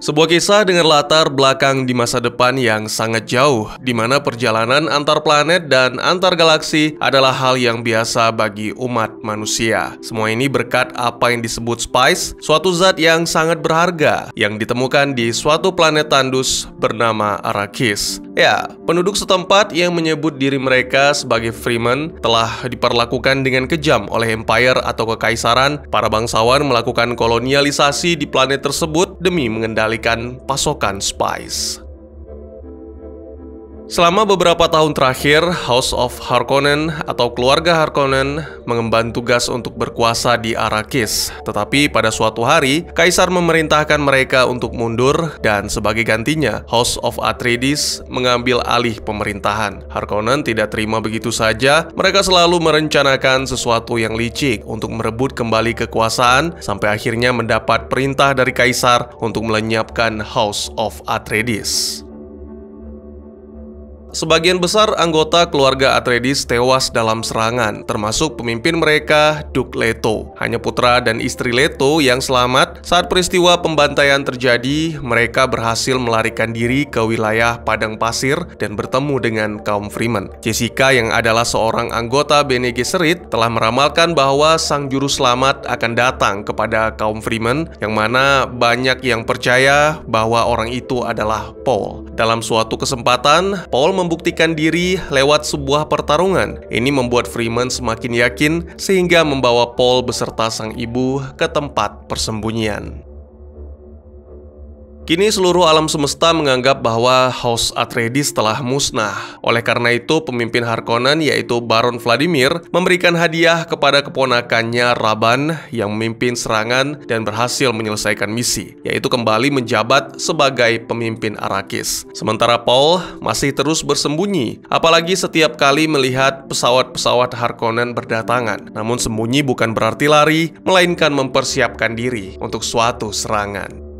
Sebuah kisah dengan latar belakang di masa depan yang sangat jauh, di mana perjalanan antar planet dan antar galaksi adalah hal yang biasa bagi umat manusia. Semua ini berkat apa yang disebut spice, suatu zat yang sangat berharga yang ditemukan di suatu planet tandus bernama Arrakis. Ya, penduduk setempat yang menyebut diri mereka sebagai Fremen telah diperlakukan dengan kejam oleh Empire atau Kekaisaran. Para bangsawan melakukan kolonialisasi di planet tersebut demi mengendalikan pasokan spice. Selama beberapa tahun terakhir, House of Harkonnen atau keluarga Harkonnen mengemban tugas untuk berkuasa di Arrakis. Tetapi pada suatu hari, Kaisar memerintahkan mereka untuk mundur dan sebagai gantinya, House of Atreides mengambil alih pemerintahan. Harkonnen tidak terima begitu saja, mereka selalu merencanakan sesuatu yang licik untuk merebut kembali kekuasaan sampai akhirnya mendapat perintah dari Kaisar untuk melenyapkan House of Atreides. Sebagian besar anggota keluarga Atreides tewas dalam serangan, termasuk pemimpin mereka, Duke Leto. Hanya putra dan istri Leto yang selamat. Saat peristiwa pembantaian terjadi, mereka berhasil melarikan diri ke wilayah padang pasir dan bertemu dengan kaum Fremen. Jessica yang adalah seorang anggota Bene Gesserit telah meramalkan bahwa sang juru selamat akan datang kepada kaum Fremen, yang mana banyak yang percaya bahwa orang itu adalah Paul. Dalam suatu kesempatan, Paul membuktikan diri lewat sebuah pertarungan. Ini membuat Fremen semakin yakin sehingga membawa Paul beserta sang ibu ke tempat persembunyian. Kini seluruh alam semesta menganggap bahwa House Atreides telah musnah. Oleh karena itu, pemimpin Harkonnen yaitu Baron Vladimir memberikan hadiah kepada keponakannya Rabban yang memimpin serangan dan berhasil menyelesaikan misi, yaitu kembali menjabat sebagai pemimpin Arrakis. Sementara Paul masih terus bersembunyi, apalagi setiap kali melihat pesawat-pesawat Harkonnen berdatangan. Namun sembunyi bukan berarti lari, melainkan mempersiapkan diri untuk suatu serangan.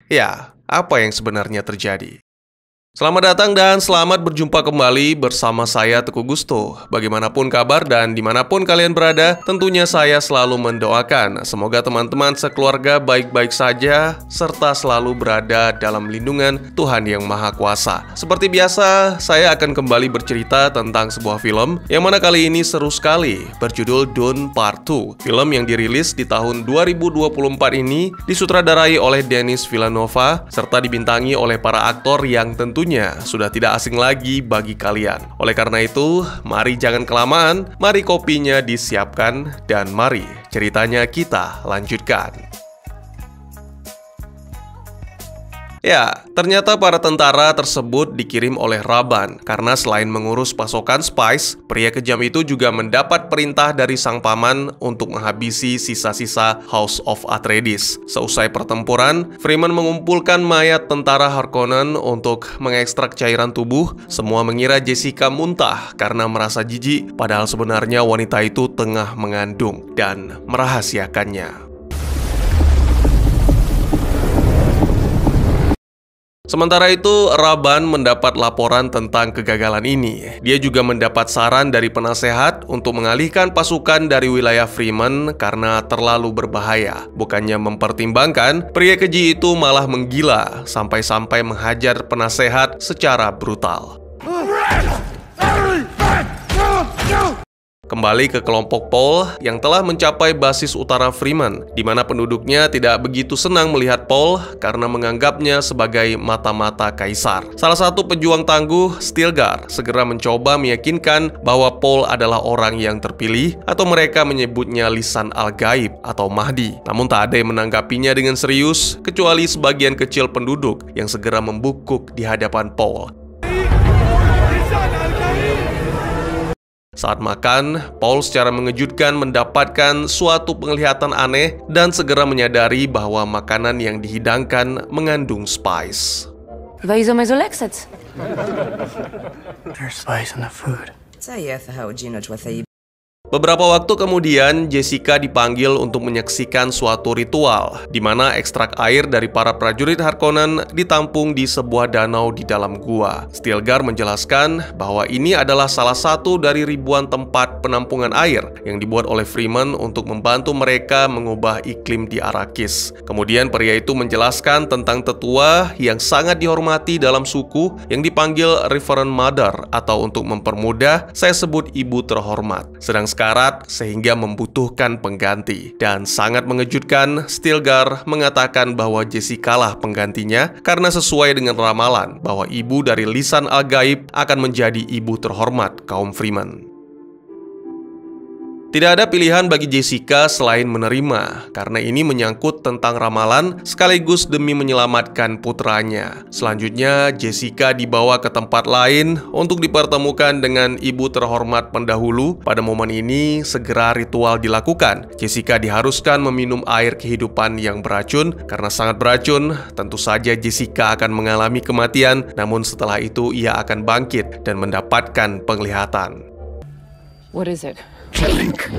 Ya, apa yang sebenarnya terjadi? Selamat datang dan selamat berjumpa kembali bersama saya Teguh Gusto. Bagaimanapun kabar dan dimanapun kalian berada, tentunya saya selalu mendoakan semoga teman-teman sekeluarga baik-baik saja serta selalu berada dalam lindungan Tuhan Yang Maha Kuasa. Seperti biasa, saya akan kembali bercerita tentang sebuah film yang mana kali ini seru sekali, berjudul Dune Part 2. Film yang dirilis di tahun 2024 ini disutradarai oleh Denis Villeneuve serta dibintangi oleh para aktor yang tentunya sudah tidak asing lagi bagi kalian. Oleh karena itu, mari jangan kelamaan, mari kopinya disiapkan, dan mari ceritanya kita lanjutkan. Ya, ternyata para tentara tersebut dikirim oleh Rabban karena selain mengurus pasokan spice, pria kejam itu juga mendapat perintah dari sang paman untuk menghabisi sisa-sisa House of Atreides. Seusai pertempuran, Fremen mengumpulkan mayat tentara Harkonnen untuk mengekstrak cairan tubuh. Semua mengira Jessica muntah karena merasa jijik, padahal sebenarnya wanita itu tengah mengandung dan merahasiakannya. Sementara itu, Rabban mendapat laporan tentang kegagalan ini. Dia juga mendapat saran dari penasehat untuk mengalihkan pasukan dari wilayah Fremen karena terlalu berbahaya. Bukannya mempertimbangkan, pria keji itu malah menggila sampai-sampai menghajar penasehat secara brutal. Kembali ke kelompok Paul yang telah mencapai basis utara Fremen, di mana penduduknya tidak begitu senang melihat Paul karena menganggapnya sebagai mata-mata kaisar. Salah satu pejuang tangguh, Stilgar, segera mencoba meyakinkan bahwa Paul adalah orang yang terpilih, atau mereka menyebutnya lisan al-gaib atau Mahdi. Namun tak ada yang menanggapinya dengan serius, kecuali sebagian kecil penduduk yang segera membungkuk di hadapan Paul. Saat makan, Paul secara mengejutkan mendapatkan suatu penglihatan aneh dan segera menyadari bahwa makanan yang dihidangkan mengandung spice. There's spice in the food. Beberapa waktu kemudian, Jessica dipanggil untuk menyaksikan suatu ritual di mana ekstrak air dari para prajurit Harkonnen ditampung di sebuah danau di dalam gua. Stilgar menjelaskan bahwa ini adalah salah satu dari ribuan tempat penampungan air yang dibuat oleh Fremen untuk membantu mereka mengubah iklim di Arrakis. Kemudian pria itu menjelaskan tentang tetua yang sangat dihormati dalam suku yang dipanggil Reverend Mother, atau untuk mempermudah saya sebut ibu terhormat. Sedang sekarat sehingga membutuhkan pengganti. Dan sangat mengejutkan, Stilgar mengatakan bahwa Jessica lah penggantinya karena sesuai dengan ramalan bahwa ibu dari lisan al-gaib akan menjadi ibu terhormat kaum Fremen. Tidak ada pilihan bagi Jessica selain menerima, karena ini menyangkut tentang ramalan sekaligus demi menyelamatkan putranya. Selanjutnya, Jessica dibawa ke tempat lain untuk dipertemukan dengan ibu terhormat pendahulu. Pada momen ini, segera ritual dilakukan. Jessica diharuskan meminum air kehidupan yang beracun. Karena sangat beracun, tentu saja Jessica akan mengalami kematian, namun setelah itu ia akan bangkit dan mendapatkan penglihatan. What is it? Drink.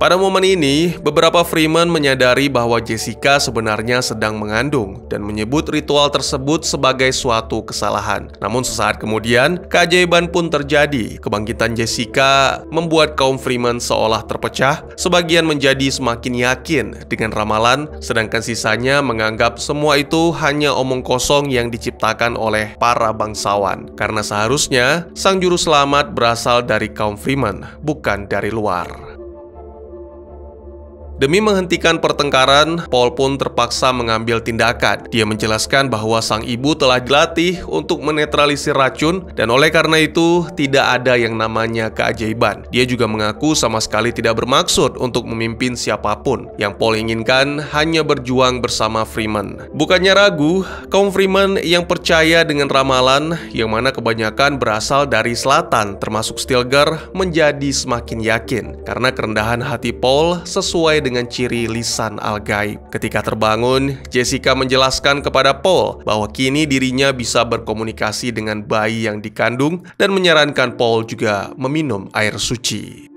Pada momen ini, beberapa Fremen menyadari bahwa Jessica sebenarnya sedang mengandung dan menyebut ritual tersebut sebagai suatu kesalahan. Namun sesaat kemudian, keajaiban pun terjadi. Kebangkitan Jessica membuat kaum Fremen seolah terpecah, sebagian menjadi semakin yakin dengan ramalan, sedangkan sisanya menganggap semua itu hanya omong kosong yang diciptakan oleh para bangsawan. Karena seharusnya, sang juru selamat berasal dari kaum Fremen, bukan dari luar. Demi menghentikan pertengkaran, Paul pun terpaksa mengambil tindakan. Dia menjelaskan bahwa sang ibu telah dilatih untuk menetralisir racun, dan oleh karena itu tidak ada yang namanya keajaiban. Dia juga mengaku sama sekali tidak bermaksud untuk memimpin siapapun. Yang Paul inginkan hanya berjuang bersama Fremen. Bukannya ragu, kaum Fremen yang percaya dengan ramalan, yang mana kebanyakan berasal dari selatan, termasuk Stilgar, menjadi semakin yakin karena kerendahan hati Paul sesuai dengan ciri lisan al-gaib. Ketika terbangun, Jessica menjelaskan kepada Paul bahwa kini dirinya bisa berkomunikasi dengan bayi yang dikandung dan menyarankan Paul juga meminum air suci.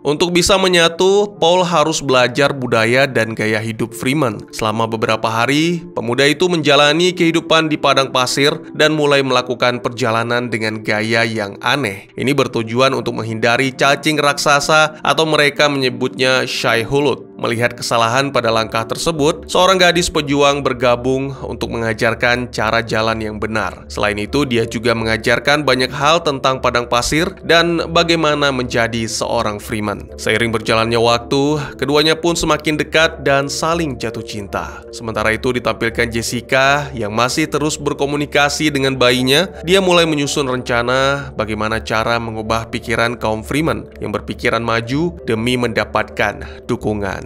Untuk bisa menyatu, Paul harus belajar budaya dan gaya hidup Fremen. Selama beberapa hari, pemuda itu menjalani kehidupan di padang pasir dan mulai melakukan perjalanan dengan gaya yang aneh. Ini bertujuan untuk menghindari cacing raksasa atau mereka menyebutnya Shai-Hulud. Melihat kesalahan pada langkah tersebut, seorang gadis pejuang bergabung untuk mengajarkan cara jalan yang benar. Selain itu, dia juga mengajarkan banyak hal tentang padang pasir dan bagaimana menjadi seorang Fremen. Seiring berjalannya waktu, keduanya pun semakin dekat dan saling jatuh cinta. Sementara itu ditampilkan Jessica yang masih terus berkomunikasi dengan bayinya. Dia mulai menyusun rencana bagaimana cara mengubah pikiran kaum Fremen yang berpikiran maju demi mendapatkan dukungan.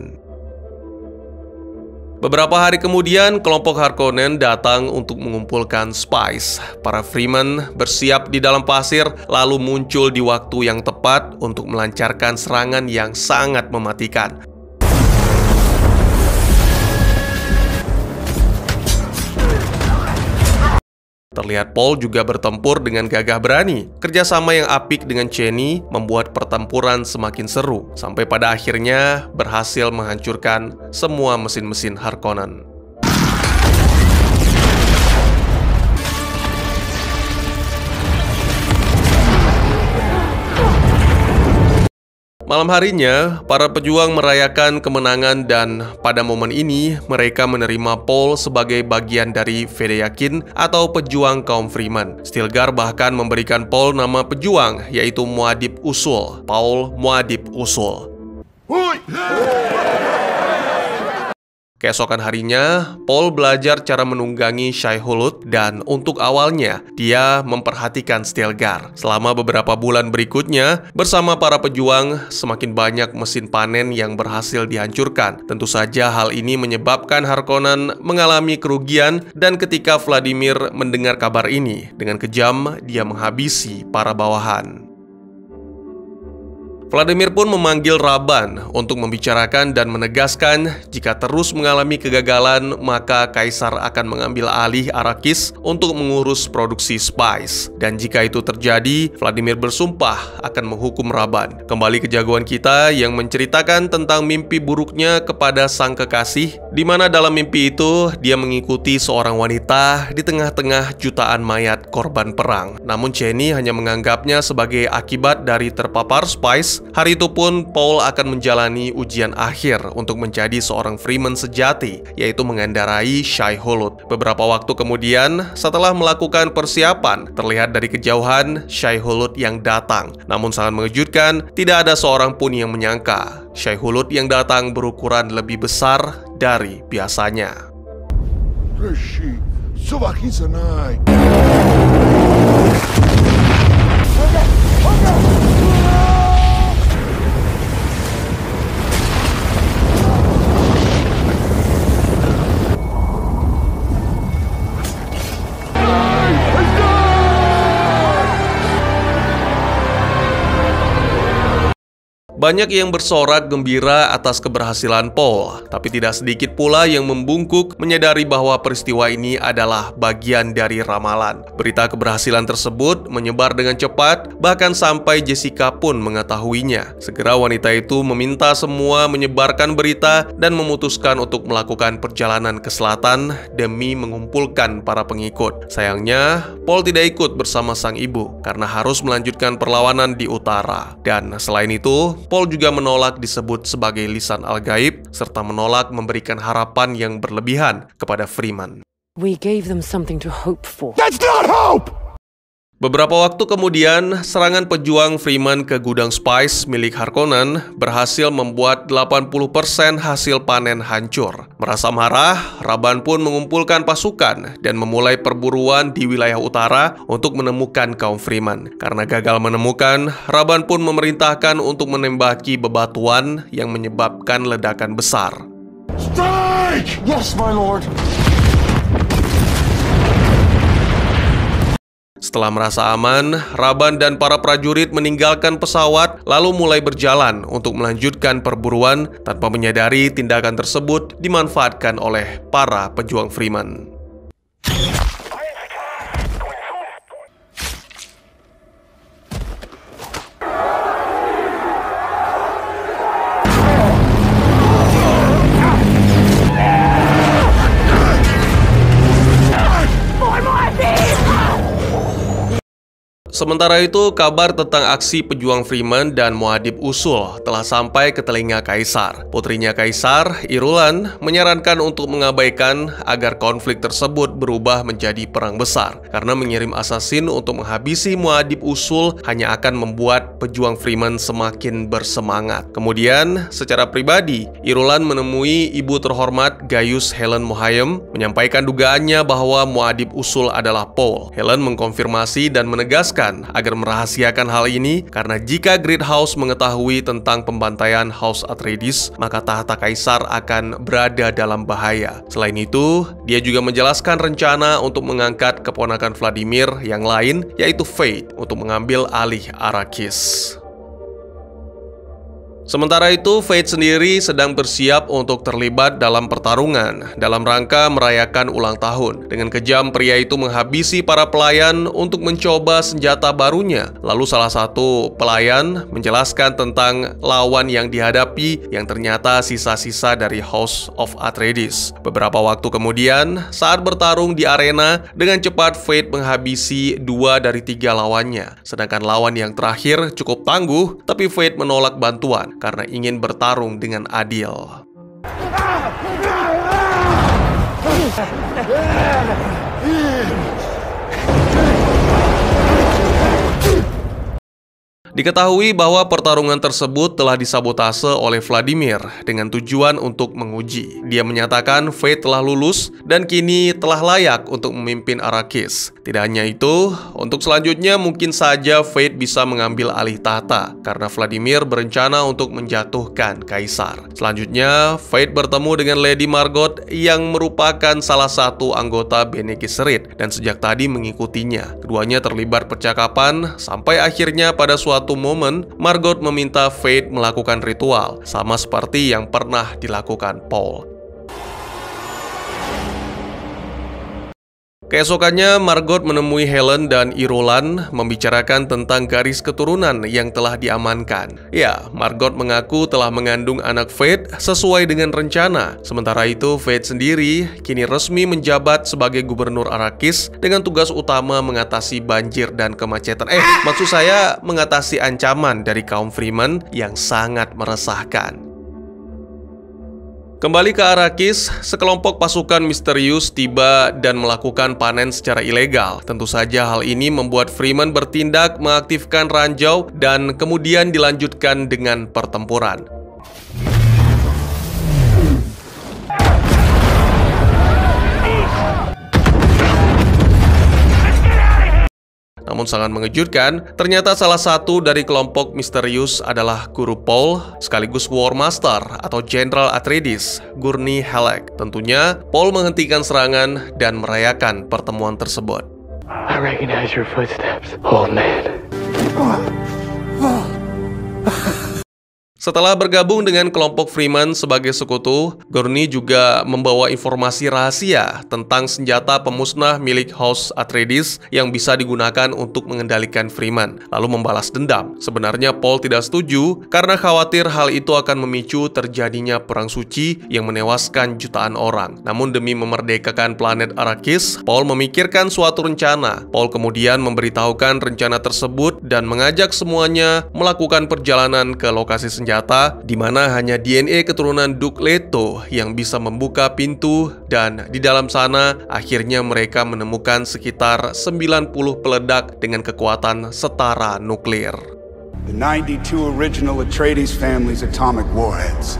Beberapa hari kemudian, kelompok Harkonnen datang untuk mengumpulkan spies. Para Fremen bersiap di dalam pasir, lalu muncul di waktu yang tepat untuk melancarkan serangan yang sangat mematikan. Terlihat Paul juga bertempur dengan gagah berani. Kerjasama yang apik dengan Cheni membuat pertempuran semakin seru, sampai pada akhirnya berhasil menghancurkan semua mesin-mesin Harkonnen. Malam harinya, para pejuang merayakan kemenangan dan pada momen ini mereka menerima Paul sebagai bagian dari Fedaykin atau pejuang kaum Fremen. Stilgar bahkan memberikan Paul nama pejuang, yaitu Muad'Dib Usul, Paul Muad'Dib Usul. Keesokan harinya, Paul belajar cara menunggangi Shai-Hulud dan untuk awalnya, dia memperhatikan Stilgar. Selama beberapa bulan berikutnya, bersama para pejuang, semakin banyak mesin panen yang berhasil dihancurkan. Tentu saja hal ini menyebabkan Harkonnen mengalami kerugian dan ketika Vladimir mendengar kabar ini, dengan kejam dia menghabisi para bawahan. Vladimir pun memanggil Raban untuk membicarakan dan menegaskan jika terus mengalami kegagalan, maka Kaisar akan mengambil alih Arrakis untuk mengurus produksi spice. Dan jika itu terjadi, Vladimir bersumpah akan menghukum Raban. Kembali ke jagoan kita yang menceritakan tentang mimpi buruknya kepada sang kekasih, di mana dalam mimpi itu dia mengikuti seorang wanita di tengah-tengah jutaan mayat korban perang. Namun Chani hanya menganggapnya sebagai akibat dari terpapar spice. Hari itu pun Paul akan menjalani ujian akhir untuk menjadi seorang Freeman sejati, yaitu mengendarai Shai-Hulud. Beberapa waktu kemudian, setelah melakukan persiapan, terlihat dari kejauhan Shai-Hulud yang datang. Namun sangat mengejutkan, tidak ada seorang pun yang menyangka Shai-Hulud yang datang berukuran lebih besar dari biasanya. Banyak yang bersorak gembira atas keberhasilan Paul, tapi tidak sedikit pula yang membungkuk menyadari bahwa peristiwa ini adalah bagian dari ramalan. Berita keberhasilan tersebut menyebar dengan cepat, bahkan sampai Jessica pun mengetahuinya. Segera wanita itu meminta semua menyebarkan berita dan memutuskan untuk melakukan perjalanan ke selatan demi mengumpulkan para pengikut. Sayangnya, Paul tidak ikut bersama sang ibu karena harus melanjutkan perlawanan di utara. Dan selain itu, Paul juga menolak disebut sebagai lisan al-gaib, serta menolak memberikan harapan yang berlebihan kepada Freeman. We gave them something to hope for. That's not hope! Beberapa waktu kemudian, serangan pejuang Freeman ke gudang spice milik Harkonnen berhasil membuat 80% hasil panen hancur. Merasa marah, Raban pun mengumpulkan pasukan dan memulai perburuan di wilayah utara untuk menemukan kaum Freeman. Karena gagal menemukan, Raban pun memerintahkan untuk menembaki bebatuan yang menyebabkan ledakan besar. Strike! Yes, my lord. Setelah merasa aman, Raban dan para prajurit meninggalkan pesawat lalu mulai berjalan untuk melanjutkan perburuan tanpa menyadari tindakan tersebut dimanfaatkan oleh para pejuang Freeman. Sementara itu, kabar tentang aksi pejuang Freeman dan Muad'Dib Usul telah sampai ke telinga Kaisar. Putrinya Kaisar, Irulan, menyarankan untuk mengabaikan agar konflik tersebut berubah menjadi perang besar. Karena mengirim assassin untuk menghabisi Muad'Dib Usul hanya akan membuat pejuang Freeman semakin bersemangat. Kemudian, secara pribadi, Irulan menemui ibu terhormat Gaius Helen Mohayem, menyampaikan dugaannya bahwa Muad'Dib Usul adalah Paul. Helen mengkonfirmasi dan menegaskan agar merahasiakan hal ini karena jika Great House mengetahui tentang pembantaian House Atreides, maka tahta Kaisar akan berada dalam bahaya. Selain itu, dia juga menjelaskan rencana untuk mengangkat keponakan Vladimir yang lain, yaitu Vade, untuk mengambil alih Arrakis. Sementara itu, Vade sendiri sedang bersiap untuk terlibat dalam pertarungan dalam rangka merayakan ulang tahun. Dengan kejam, pria itu menghabisi para pelayan untuk mencoba senjata barunya. Lalu salah satu pelayan menjelaskan tentang lawan yang dihadapi yang ternyata sisa-sisa dari House of Atreides. Beberapa waktu kemudian, saat bertarung di arena, dengan cepat Vade menghabisi 2 dari 3 lawannya. Sedangkan lawan yang terakhir cukup tangguh, tapi Vade menolak bantuan karena ingin bertarung dengan adil. Diketahui bahwa pertarungan tersebut telah disabotase oleh Vladimir dengan tujuan untuk menguji. Dia menyatakan Vade telah lulus dan kini telah layak untuk memimpin Arrakis. Tidak hanya itu, untuk selanjutnya mungkin saja Vade bisa mengambil alih tahta karena Vladimir berencana untuk menjatuhkan Kaisar. Selanjutnya, Vade bertemu dengan Lady Margot yang merupakan salah satu anggota Bene Gesserit dan sejak tadi mengikutinya. Keduanya terlibat percakapan sampai akhirnya pada suatu suatu momen, Margot meminta Faith melakukan ritual, sama seperti yang pernah dilakukan Paul. Keesokannya, Margot menemui Helen dan Irulan membicarakan tentang garis keturunan yang telah diamankan. Ya, Margot mengaku telah mengandung anak Faith sesuai dengan rencana. Sementara itu, Faith sendiri kini resmi menjabat sebagai gubernur Arrakis dengan tugas utama mengatasi banjir dan kemacetan. Maksud saya mengatasi ancaman dari kaum Fremen yang sangat meresahkan. Kembali ke Arrakis, sekelompok pasukan misterius tiba dan melakukan panen secara ilegal. Tentu saja hal ini membuat Fremen bertindak mengaktifkan ranjau dan kemudian dilanjutkan dengan pertempuran. Namun sangat mengejutkan, ternyata salah satu dari kelompok misterius adalah guru Paul, sekaligus War Master atau Jenderal Atreides, Gurney Halleck. Tentunya, Paul menghentikan serangan dan merayakan pertemuan tersebut. I recognize your footsteps, old man. Setelah bergabung dengan kelompok Fremen sebagai sekutu, Gurney juga membawa informasi rahasia tentang senjata pemusnah milik House Atreides yang bisa digunakan untuk mengendalikan Fremen, lalu membalas dendam. Sebenarnya Paul tidak setuju karena khawatir hal itu akan memicu terjadinya perang suci yang menewaskan jutaan orang. Namun demi memerdekakan planet Arrakis, Paul memikirkan suatu rencana. Paul kemudian memberitahukan rencana tersebut dan mengajak semuanya melakukan perjalanan ke lokasi senjata, di mana hanya DNA keturunan Duke Leto yang bisa membuka pintu, dan di dalam sana akhirnya mereka menemukan sekitar 90 peledak dengan kekuatan setara nuklir. The 92 original Atreides family's atomic warheads.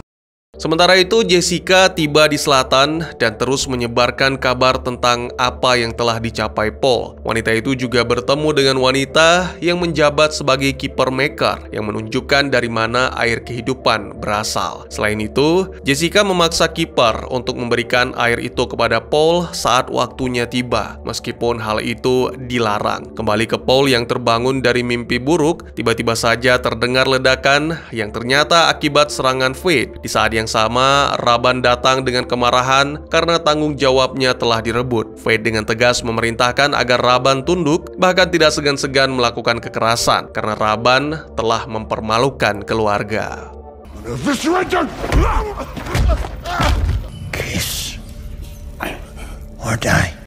Sementara itu, Jessica tiba di selatan dan terus menyebarkan kabar tentang apa yang telah dicapai Paul. Wanita itu juga bertemu dengan wanita yang menjabat sebagai keeper maker yang menunjukkan dari mana air kehidupan berasal. Selain itu, Jessica memaksa keeper untuk memberikan air itu kepada Paul saat waktunya tiba, meskipun hal itu dilarang. Kembali ke Paul yang terbangun dari mimpi buruk, tiba-tiba saja terdengar ledakan yang ternyata akibat serangan Faith. Di saat yang sama, Rabban datang dengan kemarahan karena tanggung jawabnya telah direbut. Faith dengan tegas memerintahkan agar Rabban tunduk, bahkan tidak segan-segan melakukan kekerasan karena Rabban telah mempermalukan keluarga. Kiss or die.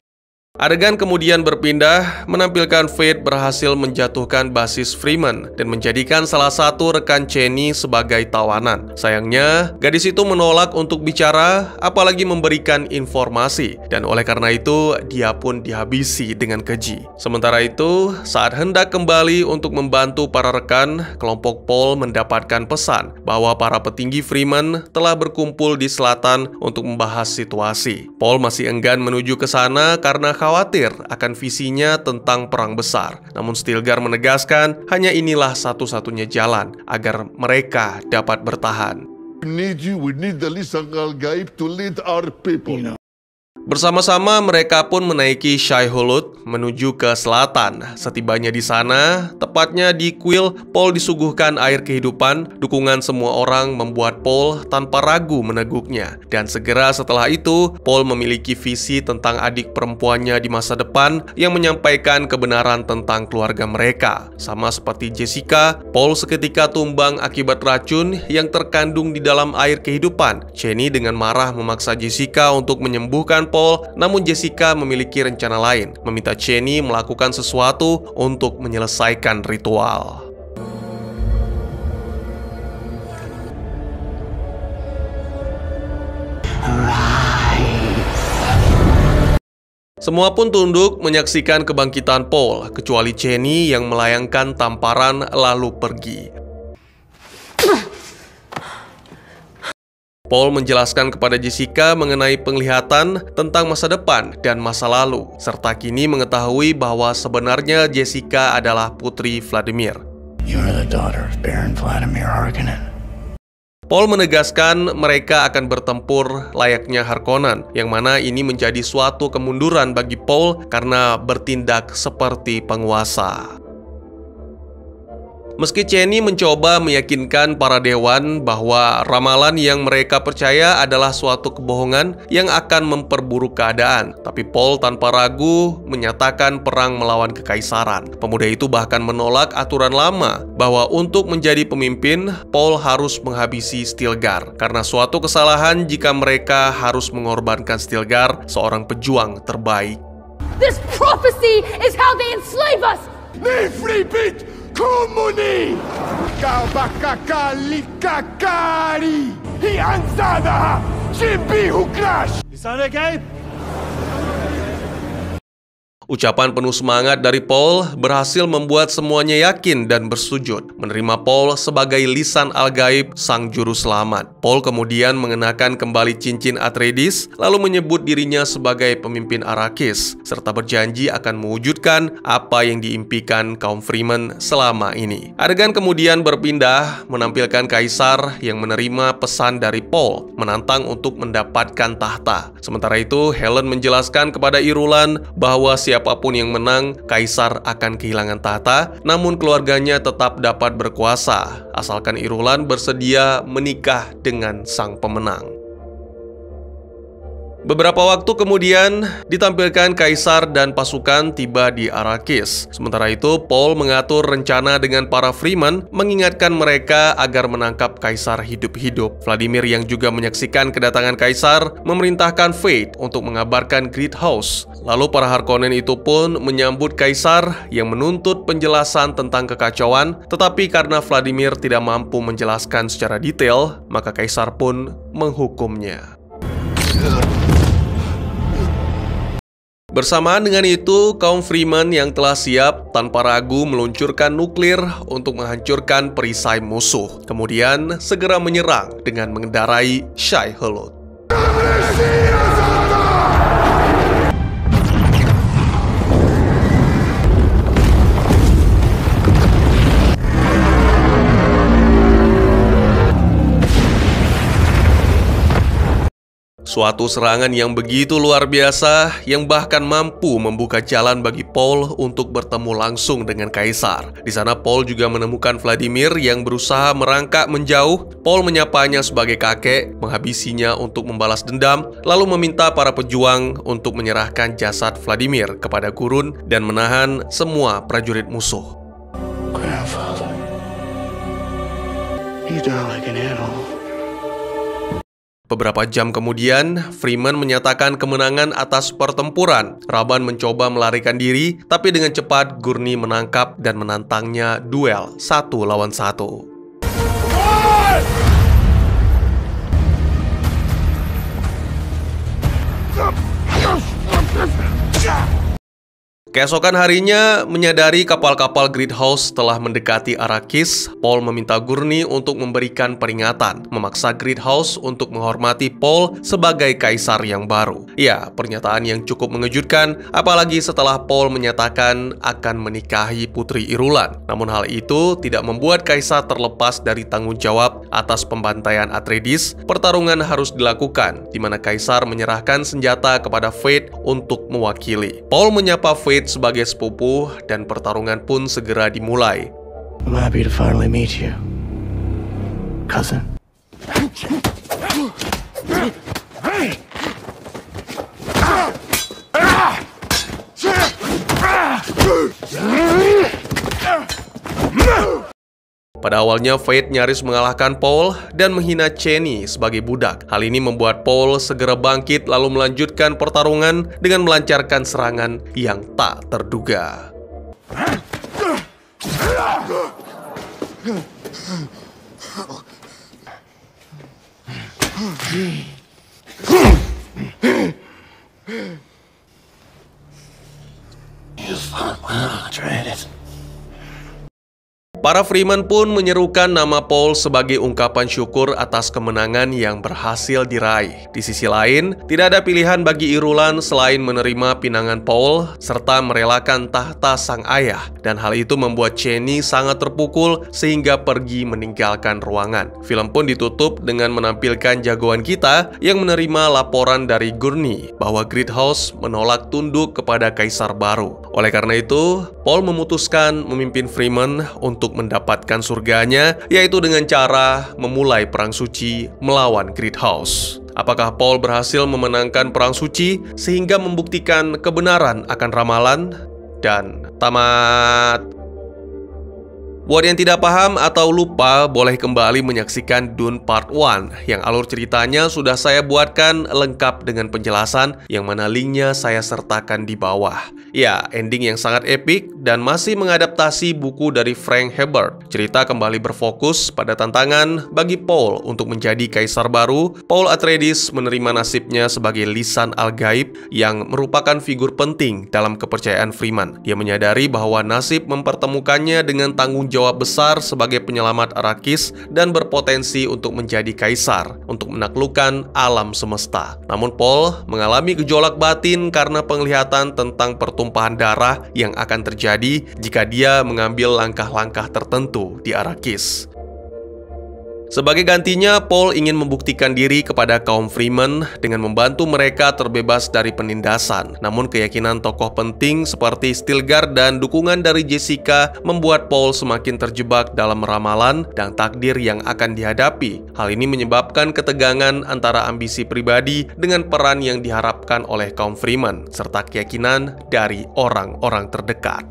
Adegan kemudian berpindah, menampilkan Faith berhasil menjatuhkan basis Fremen dan menjadikan salah satu rekan Chani sebagai tawanan. Sayangnya, gadis itu menolak untuk bicara, apalagi memberikan informasi, dan oleh karena itu, dia pun dihabisi dengan keji. Sementara itu, saat hendak kembali untuk membantu para rekan, kelompok Paul mendapatkan pesan bahwa para petinggi Fremen telah berkumpul di selatan untuk membahas situasi. Paul masih enggan menuju ke sana karena khawatir akan visinya tentang perang besar. Namun Stilgar menegaskan hanya inilah satu-satunya jalan agar mereka dapat bertahan. We need the Lisangal Gaib to lead our people. Bersama-sama mereka pun menaiki Shai Hulud menuju ke selatan. Setibanya di sana, tepatnya di kuil, Paul disuguhkan air kehidupan. Dukungan semua orang membuat Paul tanpa ragu meneguknya. Dan segera setelah itu, Paul memiliki visi tentang adik perempuannya di masa depan yang menyampaikan kebenaran tentang keluarga mereka. Sama seperti Jessica, Paul seketika tumbang akibat racun yang terkandung di dalam air kehidupan. Chani dengan marah memaksa Jessica untuk menyembuhkan Paul, namun Jessica memiliki rencana lain, meminta Chani melakukan sesuatu untuk menyelesaikan ritual. Semua pun tunduk menyaksikan kebangkitan Paul, kecuali Chani yang melayangkan tamparan lalu pergi. Paul menjelaskan kepada Jessica mengenai penglihatan tentang masa depan dan masa lalu, serta kini mengetahui bahwa sebenarnya Jessica adalah putri Vladimir. You are the daughter of Baron Vladimir Harkonnen. Paul menegaskan mereka akan bertempur layaknya Harkonnen, yang mana ini menjadi suatu kemunduran bagi Paul karena bertindak seperti penguasa. Meski Cheney mencoba meyakinkan para dewan bahwa ramalan yang mereka percaya adalah suatu kebohongan yang akan memperburuk keadaan, tapi Paul tanpa ragu menyatakan perang melawan kekaisaran. Pemuda itu bahkan menolak aturan lama bahwa untuk menjadi pemimpin, Paul harus menghabisi Stilgar karena suatu kesalahan jika mereka harus mengorbankan Stilgar, seorang pejuang terbaik. This prophecy is how they enslave us! Nefribit Komuni! Kabakakalikakari! Hianzada! Jimbi Huklash! Ucapan penuh semangat dari Paul berhasil membuat semuanya yakin dan bersujud, menerima Paul sebagai lisan al-gaib sang juru selamat. Paul kemudian mengenakan kembali cincin Atreides, lalu menyebut dirinya sebagai pemimpin Arrakis, serta berjanji akan mewujudkan apa yang diimpikan kaum Fremen selama ini. Adegan kemudian berpindah menampilkan Kaisar yang menerima pesan dari Paul, menantang untuk mendapatkan tahta. Sementara itu, Helen menjelaskan kepada Irulan bahwa siapapun yang menang, Kaisar akan kehilangan tahta, namun keluarganya tetap dapat berkuasa, asalkan Irulan bersedia menikah dengan sang pemenang. Beberapa waktu kemudian, ditampilkan Kaisar dan pasukan tiba di Arrakis. Sementara itu, Paul mengatur rencana dengan para Fremen, mengingatkan mereka agar menangkap Kaisar hidup-hidup. Vladimir yang juga menyaksikan kedatangan Kaisar, memerintahkan Fate untuk mengabarkan Greathouse. Lalu para Harkonnen itu pun menyambut Kaisar yang menuntut penjelasan tentang kekacauan, tetapi karena Vladimir tidak mampu menjelaskan secara detail, maka Kaisar pun menghukumnya. Bersamaan dengan itu, kaum Fremen yang telah siap tanpa ragu meluncurkan nuklir untuk menghancurkan perisai musuh. Kemudian segera menyerang dengan mengendarai Shai-Hulud. Suatu serangan yang begitu luar biasa, yang bahkan mampu membuka jalan bagi Paul untuk bertemu langsung dengan Kaisar. Di sana Paul juga menemukan Vladimir yang berusaha merangkak menjauh. Paul menyapanya sebagai kakek, menghabisinya untuk membalas dendam, lalu meminta para pejuang untuk menyerahkan jasad Vladimir kepada gurun dan menahan semua prajurit musuh. Grandfather, you die like an animal. Beberapa jam kemudian, Fremen menyatakan kemenangan atas pertempuran. Raban mencoba melarikan diri, tapi dengan cepat Gurney menangkap dan menantangnya duel 1 lawan 1. Keesokan harinya, menyadari kapal-kapal Greathouse telah mendekati Arrakis, Paul meminta Gurney untuk memberikan peringatan, memaksa Greathouse untuk menghormati Paul sebagai kaisar yang baru. Ya, pernyataan yang cukup mengejutkan, apalagi setelah Paul menyatakan akan menikahi putri Irulan. Namun hal itu tidak membuat kaisar terlepas dari tanggung jawab atas pembantaian Atreides. Pertarungan harus dilakukan, di mana kaisar menyerahkan senjata kepada Fate untuk mewakili. Paul menyapa Fate sebagai sepupu dan pertarungan pun segera dimulai. I'm happy to finally meet you, cousin. Pada awalnya, Fate nyaris mengalahkan Paul dan menghina Cheney sebagai budak. Hal ini membuat Paul segera bangkit lalu melanjutkan pertarungan dengan melancarkan serangan yang tak terduga. Para Fremen pun menyerukan nama Paul sebagai ungkapan syukur atas kemenangan yang berhasil diraih. Di sisi lain, tidak ada pilihan bagi Irulan selain menerima pinangan Paul serta merelakan tahta sang ayah. Dan hal itu membuat Cheney sangat terpukul sehingga pergi meninggalkan ruangan. Film pun ditutup dengan menampilkan jagoan kita yang menerima laporan dari Gurney bahwa Greathouse menolak tunduk kepada kaisar baru. Oleh karena itu, Paul memutuskan memimpin Fremen untuk untuk mendapatkan surganya, yaitu dengan cara memulai perang suci melawan Great House. Apakah Paul berhasil memenangkan perang suci sehingga membuktikan kebenaran akan ramalan? Dan tamat. Buat yang tidak paham atau lupa, boleh kembali menyaksikan Dune Part 1 yang alur ceritanya sudah saya buatkan lengkap dengan penjelasan yang mana linknya saya sertakan di bawah. Ya, ending yang sangat epik dan masih mengadaptasi buku dari Frank Herbert. Cerita kembali berfokus pada tantangan bagi Paul untuk menjadi kaisar baru. Paul Atreides menerima nasibnya sebagai lisan al-gaib yang merupakan figur penting dalam kepercayaan Freeman. Dia menyadari bahwa nasib mempertemukannya dengan tanggung jawab besar sebagai penyelamat Arrakis dan berpotensi untuk menjadi kaisar untuk menaklukkan alam semesta. Namun Paul mengalami gejolak batin karena penglihatan tentang pertumpahan darah yang akan terjadi jika dia mengambil langkah-langkah tertentu di Arrakis. Sebagai gantinya, Paul ingin membuktikan diri kepada kaum Freeman dengan membantu mereka terbebas dari penindasan. Namun keyakinan tokoh penting seperti Stilgar dan dukungan dari Jessica membuat Paul semakin terjebak dalam ramalan dan takdir yang akan dihadapi. Hal ini menyebabkan ketegangan antara ambisi pribadi dengan peran yang diharapkan oleh kaum Freeman, serta keyakinan dari orang-orang terdekat.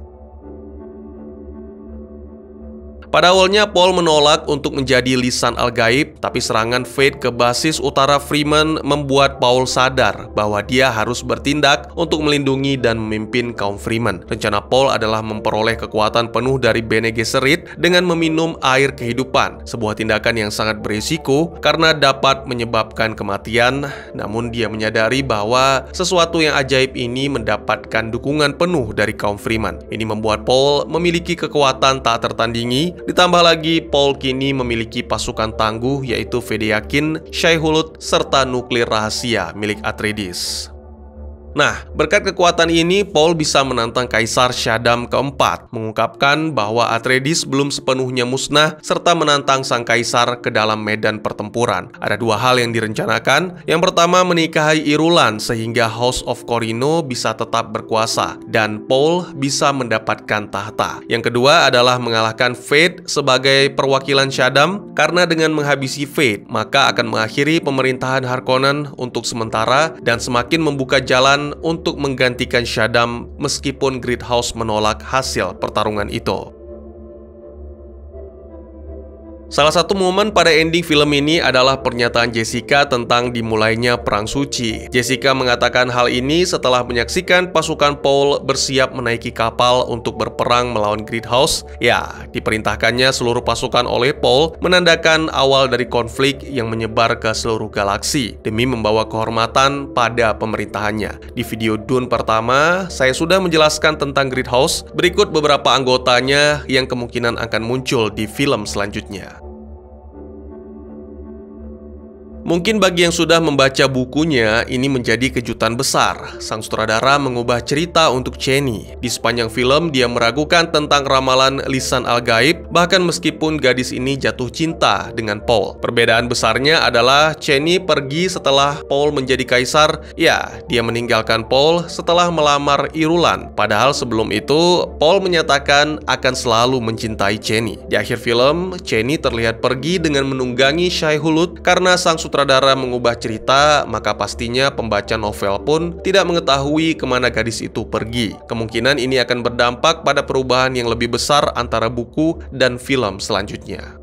Pada awalnya Paul menolak untuk menjadi lisan al-gaib, tapi serangan Fade ke basis utara Freeman membuat Paul sadar bahwa dia harus bertindak untuk melindungi dan memimpin kaum Freeman. Rencana Paul adalah memperoleh kekuatan penuh dari Bene Gesserit dengan meminum air kehidupan, sebuah tindakan yang sangat berisiko karena dapat menyebabkan kematian. Namun dia menyadari bahwa sesuatu yang ajaib ini mendapatkan dukungan penuh dari kaum Freeman. Ini membuat Paul memiliki kekuatan tak tertandingi. Ditambah lagi, Paul kini memiliki pasukan tangguh yaitu Fedaykin, Shai-Hulud, serta nuklir rahasia milik Atreides. Nah, berkat kekuatan ini, Paul bisa menantang Kaisar Shaddam keempat, mengungkapkan bahwa Atreides belum sepenuhnya musnah, serta menantang sang kaisar ke dalam medan pertempuran. Ada dua hal yang direncanakan. Yang pertama, menikahi Irulan sehingga House of Corrino bisa tetap berkuasa, dan Paul bisa mendapatkan tahta. Yang kedua adalah mengalahkan Fade sebagai perwakilan Shaddam, karena dengan menghabisi Fade, maka akan mengakhiri pemerintahan Harkonnen untuk sementara dan semakin membuka jalan untuk menggantikan Shaddam meskipun Great House menolak hasil pertarungan itu. Salah satu momen pada ending film ini adalah pernyataan Jessica tentang dimulainya Perang Suci. Jessica mengatakan hal ini setelah menyaksikan pasukan Paul bersiap menaiki kapal untuk berperang melawan Great House. Ya, diperintahkannya seluruh pasukan oleh Paul menandakan awal dari konflik yang menyebar ke seluruh galaksi demi membawa kehormatan pada pemerintahannya. Di video Dune pertama, saya sudah menjelaskan tentang Great House. Berikut beberapa anggotanya yang kemungkinan akan muncul di film selanjutnya. Mungkin bagi yang sudah membaca bukunya, ini menjadi kejutan besar. Sang sutradara mengubah cerita untuk Chani. Di sepanjang film, dia meragukan tentang ramalan lisan al-gaib, bahkan meskipun gadis ini jatuh cinta dengan Paul. Perbedaan besarnya adalah Chani pergi setelah Paul menjadi kaisar. Ya, dia meninggalkan Paul setelah melamar Irulan. Padahal sebelum itu, Paul menyatakan akan selalu mencintai Chani. Di akhir film, Chani terlihat pergi dengan menunggangi Shai-Hulud. Karena sang sutradara mengubah cerita, maka pastinya pembaca novel pun tidak mengetahui kemana gadis itu pergi. Kemungkinan ini akan berdampak pada perubahan yang lebih besar antara buku dan film selanjutnya.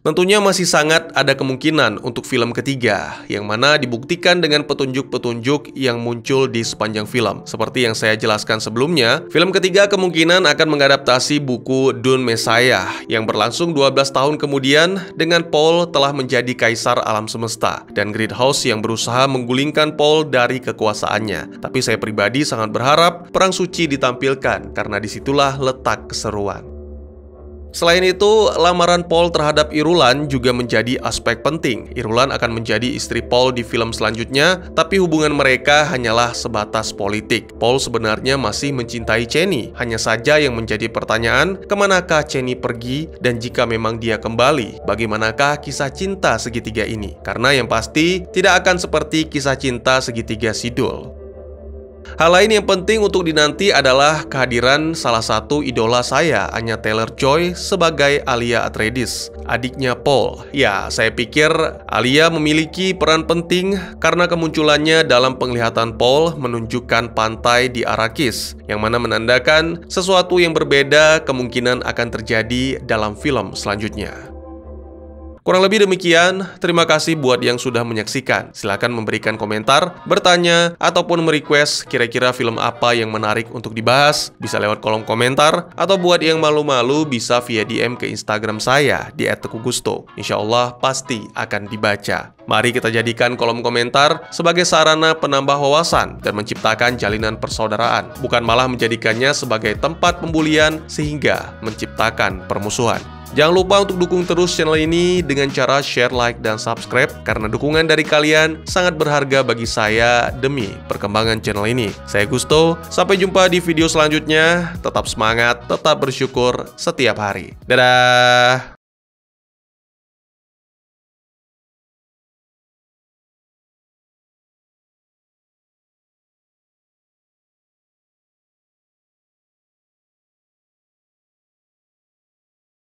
Tentunya masih sangat ada kemungkinan untuk film ketiga, yang mana dibuktikan dengan petunjuk-petunjuk yang muncul di sepanjang film. Seperti yang saya jelaskan sebelumnya, film ketiga kemungkinan akan mengadaptasi buku Dune Messiah yang berlangsung 12 tahun kemudian dengan Paul telah menjadi kaisar alam semesta dan Great House yang berusaha menggulingkan Paul dari kekuasaannya. Tapi saya pribadi sangat berharap Perang Suci ditampilkan karena disitulah letak keseruan. Selain itu, lamaran Paul terhadap Irulan juga menjadi aspek penting. Irulan akan menjadi istri Paul di film selanjutnya, tapi hubungan mereka hanyalah sebatas politik. Paul sebenarnya masih mencintai Chani. Hanya saja yang menjadi pertanyaan, kemanakah Chani pergi, dan jika memang dia kembali, bagaimanakah kisah cinta segitiga ini? Karena yang pasti, tidak akan seperti kisah cinta segitiga Sidul. Hal lain yang penting untuk dinanti adalah kehadiran salah satu idola saya, Anya Taylor-Joy, sebagai Alia Atreides, adiknya Paul. Ya, saya pikir Alia memiliki peran penting karena kemunculannya dalam penglihatan Paul menunjukkan pantai di Arrakis, yang mana menandakan sesuatu yang berbeda kemungkinan akan terjadi dalam film selanjutnya. Kurang lebih demikian, terima kasih buat yang sudah menyaksikan. Silahkan memberikan komentar, bertanya, ataupun merequest kira-kira film apa yang menarik untuk dibahas. Bisa lewat kolom komentar, atau buat yang malu-malu bisa via DM ke Instagram saya di @tegugusto. Insya Allah pasti akan dibaca. Mari kita jadikan kolom komentar sebagai sarana penambah wawasan dan menciptakan jalinan persaudaraan, bukan malah menjadikannya sebagai tempat pembulian sehingga menciptakan permusuhan. Jangan lupa untuk dukung terus channel ini dengan cara share, like, dan subscribe, karena dukungan dari kalian sangat berharga bagi saya demi perkembangan channel ini. Saya Gusto, sampai jumpa di video selanjutnya. Tetap semangat, tetap bersyukur setiap hari. Dadah!